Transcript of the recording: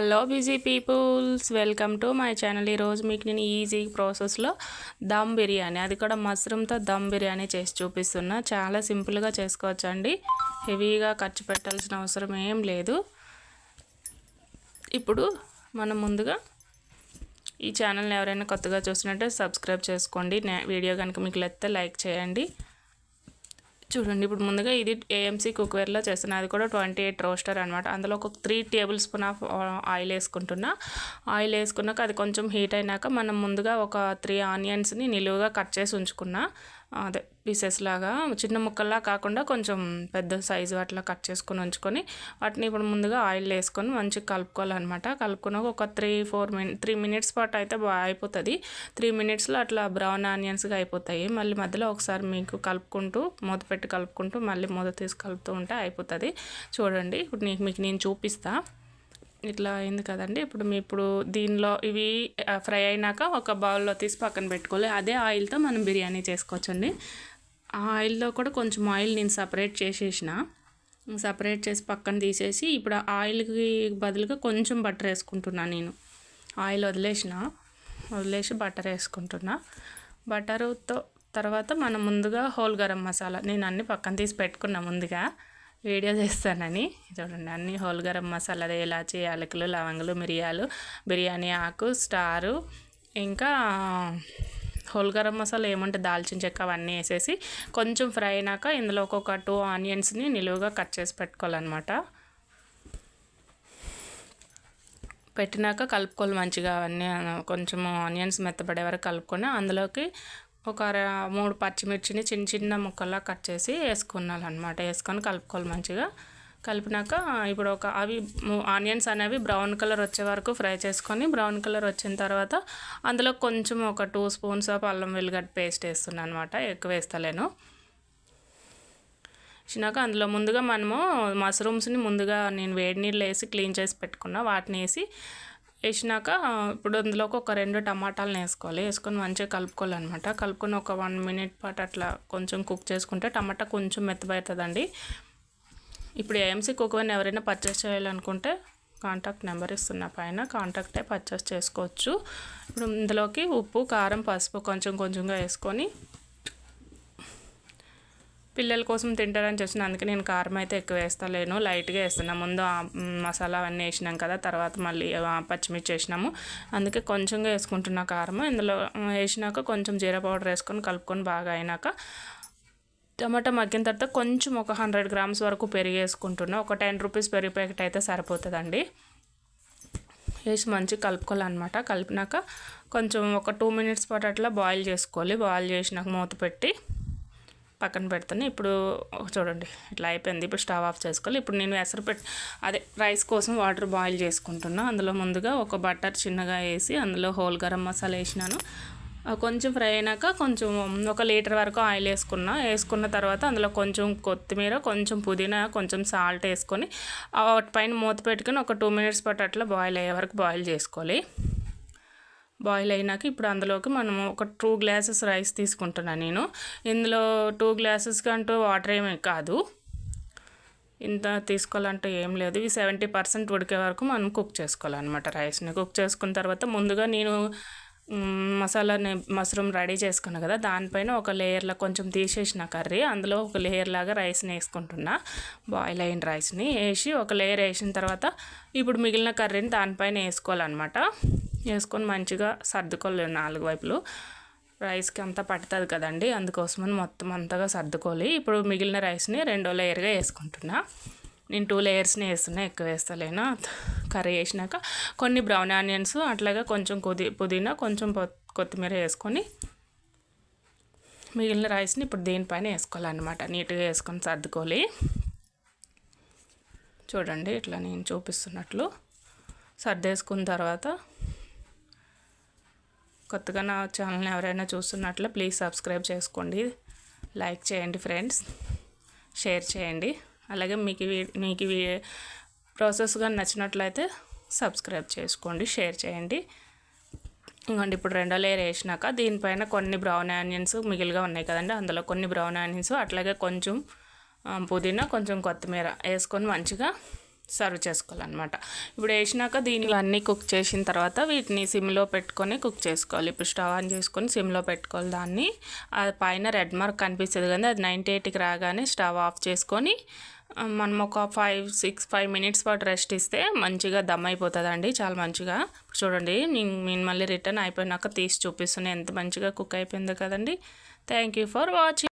Hello busy peoples, welcome to my channel. ఈరోజు మీకు నేను ఈజీ ప్రాసెస్లో దమ్ బిర్యానీ, అది కూడా మష్రూమ్తో దమ్ బిర్యానీ చేసి చూపిస్తున్నా. చాలా సింపుల్గా చేసుకోవచ్చండి. హెవీగా ఖర్చు పెట్టాల్సిన అవసరం ఏం లేదు. ఇప్పుడు మనం ముందుగా ఈ ఛానల్ని ఎవరైనా కొత్తగా చూసినట్టే సబ్స్క్రైబ్ చేసుకోండి. వీడియో కనుక మీకు నచ్చితే లైక్ చేయండి. చూడండి, ఇప్పుడు ముందుగా ఇది ఏఎంసీ కుక్వేర్లో చేస్తున్నా. అది కూడా 28 రోస్టర్ అనమాట. అందులో ఒక 3 టేబుల్ స్పూన్ ఆఫ్ ఆయిల్ వేసుకుంటున్నా. ఆయిల్ వేసుకున్నాక అది కొంచెం హీట్ అయినాక మనం ముందుగా ఒక 3 ఆనియన్స్ని నిలువుగా కట్ చేసి ఉంచుకున్నా. అదే పీసెస్ లాగా చిన్న ముక్కల్లా కాకుండా కొంచెం పెద్ద సైజు అట్లా కట్ చేసుకొని ఉంచుకొని వాటిని ఇప్పుడు ముందుగా ఆయిల్ వేసుకొని మంచిగా కలుపుకోవాలన్నమాట. కలుపుకున్నాక ఒక 3 మినిట్స్ పాటు అయితే అయిపోతుంది. 3 మినిట్స్లో అట్లా బ్రౌన్ ఆనియన్స్గా అయిపోతాయి. మళ్ళీ మధ్యలో ఒకసారి మీకు కలుపుకుంటూ మూత పెట్టి కలుపుకుంటూ మళ్ళీ మూత తీసి కలుపుతూ ఉంటే అయిపోతుంది. చూడండి, ఇప్పుడు మీకు నేను చూపిస్తా. ఇట్లా అయింది కదండి. ఇప్పుడు దీనిలో ఇవి ఫ్రై అయినాక ఒక బౌల్లో తీసి పక్కన పెట్టుకోవాలి. అదే ఆయిల్తో మనం బిర్యానీ చేసుకోవచ్చండి. ఆ ఆయిల్లో కూడా కొంచెం ఆయిల్ నేను సపరేట్ చేసి పక్కన తీసేసి ఇప్పుడు ఆయిల్కి బదులుగా కొంచెం బటర్ వేసుకుంటున్నాను. నేను ఆయిల్ వదిలేసి బటర్ వేసుకుంటున్నా. బటరుతో తర్వాత మనం ముందుగా హోల్ గరం మసాలా నేను అన్ని పక్కన తీసి పెట్టుకున్నా ముందుగా వీడియో చేస్తానని. చూడండి, అన్ని హోల్ గరం మసాలా, అదే ఇలాచి, యాలకులు, లవంగులు, మిరియాలు, బిర్యానీ ఆకు, స్టారు, ఇంకా హోల్ గరం మసాలా ఏమంటే దాల్చిన చెక్క, అవన్నీ వేసేసి కొంచెం ఫ్రై అయినాక ఇందులో ఒక 2 ఆనియన్స్ని నిలువుగా కట్ చేసి పెట్టుకోవాలన్నమాట. పెట్టినాక కలుపుకోవాలి మంచిగా. అవన్నీ కొంచెం ఆనియన్స్ మెత్తపడే వరకు కలుపుకొని అందులోకి ఒక 3 పచ్చిమిర్చిని చిన్న చిన్న ముక్కల్లా కట్ చేసి వేసుకున్నాలన్నమాట. వేసుకొని కలుపుకోవాలి మంచిగా. కలిపినాక ఇప్పుడు అవి ఆనియన్స్ అనేవి బ్రౌన్ కలర్ వచ్చే వరకు ఫ్రై చేసుకొని, బ్రౌన్ కలర్ వచ్చిన తర్వాత అందులో కొంచెం ఒక 2 స్పూన్స్ ఆఫ్ అల్లం వెల్లిగడ్డ పేస్ట్ వేస్తున్నాను అనమాట. ఎక్కువ వేస్తలేను. వేసినాక అందులో ముందుగా మనము మష్రూమ్స్ని ముందుగా నేను వేడి నీళ్ళు వేసి క్లీన్ చేసి పెట్టుకున్నా. వాటిని వేసినాక ఇప్పుడు అందులోకి ఒక 2 టమాటాలను వేసుకొని మంచిగా కలుపుకోవాలన్నమాట. కలుపుకొని ఒక 1 మినిట్ పాటు అట్లా కొంచెం కుక్ చేసుకుంటే టమాటా కొంచెం మెత్తబడుతుందండి. ఇప్పుడు ఏఎంసీ కుక్వేర్ని ఎవరైనా పర్చేస్ చేయాలనుకుంటే కాంటాక్ట్ నెంబర్ ఇస్తున్నా పైన, కాంటాక్ట్ అయి పర్చేస్ చేసుకోవచ్చు. ఇప్పుడు ఇందులోకి ఉప్పు, కారం, పసుపు కొంచెంగా వేసుకొని, పిల్లల కోసం తింటారని చెప్పిన అందుకే నేను కారం అయితే ఎక్కువ వేస్తలేను, లైట్గా వేస్తున్నా. ముందు మసాలా అవన్నీ వేసినాం కదా, తర్వాత మళ్ళీ పచ్చిమిర్చి వేసినాము, అందుకే కొంచెంగా వేసుకుంటున్నా కారం. ఇందులో వేసినాక కొంచెం జీరా పౌడర్ వేసుకొని కలుపుకొని బాగా అయినాక టమాటా మగ్గిన తర్వాత కొంచెం ఒక 100 గ్రామ్స్ వరకు పెరుగు వేసుకుంటున్నా. ఒక 10 రూపీస్ పెరుగు ప్యాకెట్ అయితే సరిపోతుందండి. వేసి మంచిగా కలుపుకోవాలన్నమాట. కలిపినాక కొంచెం ఒక 2 మినిట్స్ పాటు అట్లా బాయిల్ చేసుకోవాలి. బాయిల్ చేసినాక మూత పెట్టి పక్కన పెడతాను. ఇప్పుడు చూడండి, ఇట్లా అయిపోయింది. ఇప్పుడు స్టవ్ ఆఫ్ చేసుకోవాలి. ఇప్పుడు నేను రైస్ కోసం వాటర్ బాయిల్ చేసుకుంటున్నా. అందులో ముందుగా ఒక బటర్ చిన్నగా వేసి అందులో హోల్ గరం మసాలా వేసినాను. కొంచెం ఫ్రై అయినాక కొంచెం 1 లీటర్ వరకు ఆయిల్ వేసుకున్న తర్వాత అందులో కొంచెం కొత్తిమీర, కొంచెం పుదీనా, కొంచెం సాల్ట్ వేసుకొని వాటి పైన మూత పెట్టుకొని ఒక 2 మినిట్స్ పాటు అట్లా బాయిల్ అయ్యే వరకు బాయిల్ చేసుకోవాలి. బాయిల్ అయినాక ఇప్పుడు అందులోకి మనము ఒక 2 గ్లాసెస్ రైస్ తీసుకుంటున్నాను నేను. ఇందులో 2 గ్లాసెస్ కంటూ వాటర్ ఏమీ కాదు, ఇంత తీసుకోవాలంటే ఏం లేదు. ఇవి 70% ఉడికే వరకు మనం కుక్ చేసుకోవాలన్నమాట. రైస్ని కుక్ చేసుకున్న తర్వాత ముందుగా నేను మష్రూమ్ రెడీ చేసుకున్నా కదా, దానిపైన ఒక లేయర్లో కొంచెం తీసేసిన కర్రీ అందులో ఒక లేయర్ లాగా రైస్ని వేసుకుంటున్నా. బాయిల్ అయిన రైస్ని వేసి ఒక లేయర్ వేసిన తర్వాత ఇప్పుడు మిగిలిన కర్రీని దానిపైన వేసుకోవాలన్నమాట. వేసుకొని మంచిగా సర్దుకోవాలి 4 వైపులు. రైస్కి అంతా పడుతుంది కదండి, అందుకోసమని మొత్తం అంతగా సర్దుకోవాలి. ఇప్పుడు మిగిలిన రైస్ని 2వ లేయర్గా వేసుకుంటున్నా. నేను 2 లేయర్స్ని వేస్తున్నా, ఎక్కువ వేస్తలేను. కర్రీ వేసినాక కొన్ని బ్రౌన్ ఆనియన్స్, అట్లాగే కొంచెం పుదీనా, కొంచెం కొత్తిమీర వేసుకొని మిగిలిన రైస్ని ఇప్పుడు దీనిపైన వేసుకోవాలన్నమాట. నీట్గా వేసుకొని సర్దుకోవాలి. చూడండి, ఇట్లా నేను చూపిస్తున్నట్లు సర్దేసుకున్న తర్వాత కొత్తగా నా ఛానల్ని ఎవరైనా చూస్తున్నట్లు ప్లీజ్ సబ్స్క్రైబ్ చేసుకోండి, లైక్ చేయండి ఫ్రెండ్స్, షేర్ చేయండి. అలాగే మీకు ప్రాసెస్గా నచ్చినట్లయితే సబ్స్క్రైబ్ చేసుకోండి, షేర్ చేయండి. ఇంకోండి, ఇప్పుడు 2వ లేయర్ వేసినాక దీనిపైన కొన్ని బ్రౌన్ ఆనియన్స్ మిగిలిగా ఉన్నాయి కదండి, అందులో కొన్ని బ్రౌన్ ఆనియన్స్, అట్లాగే కొంచెం పుదీనా, కొంచెం కొత్తిమీర వేసుకొని మంచిగా సర్వ్ చేసుకోవాలన్నమాట. ఇప్పుడు వేసినాక దీన్ని అన్నీ కుక్ చేసిన తర్వాత వీటిని సిమ్లో పెట్టుకొని కుక్ చేసుకోవాలి. ఇప్పుడు స్టవ్ ఆన్ చేసుకొని సిమ్లో పెట్టుకోవాలి దాన్ని. ఆ పైన రెడ్ మార్క్ కనిపిస్తుంది కదా, అది 98కి రాగానే స్టవ్ ఆఫ్ చేసుకొని మనం ఒక 5 మినిట్స్ పాటు రెస్ట్ ఇస్తే మంచిగా దమ్ అయిపోతుందండి, చాలా మంచిగా. చూడండి, నేను మళ్ళీ రిటర్న్ అయిపోయినాక తీసి చూపిస్తున్నాను ఎంత మంచిగా కుక్ అయిపోయిందో కదండి. Thank you for watching.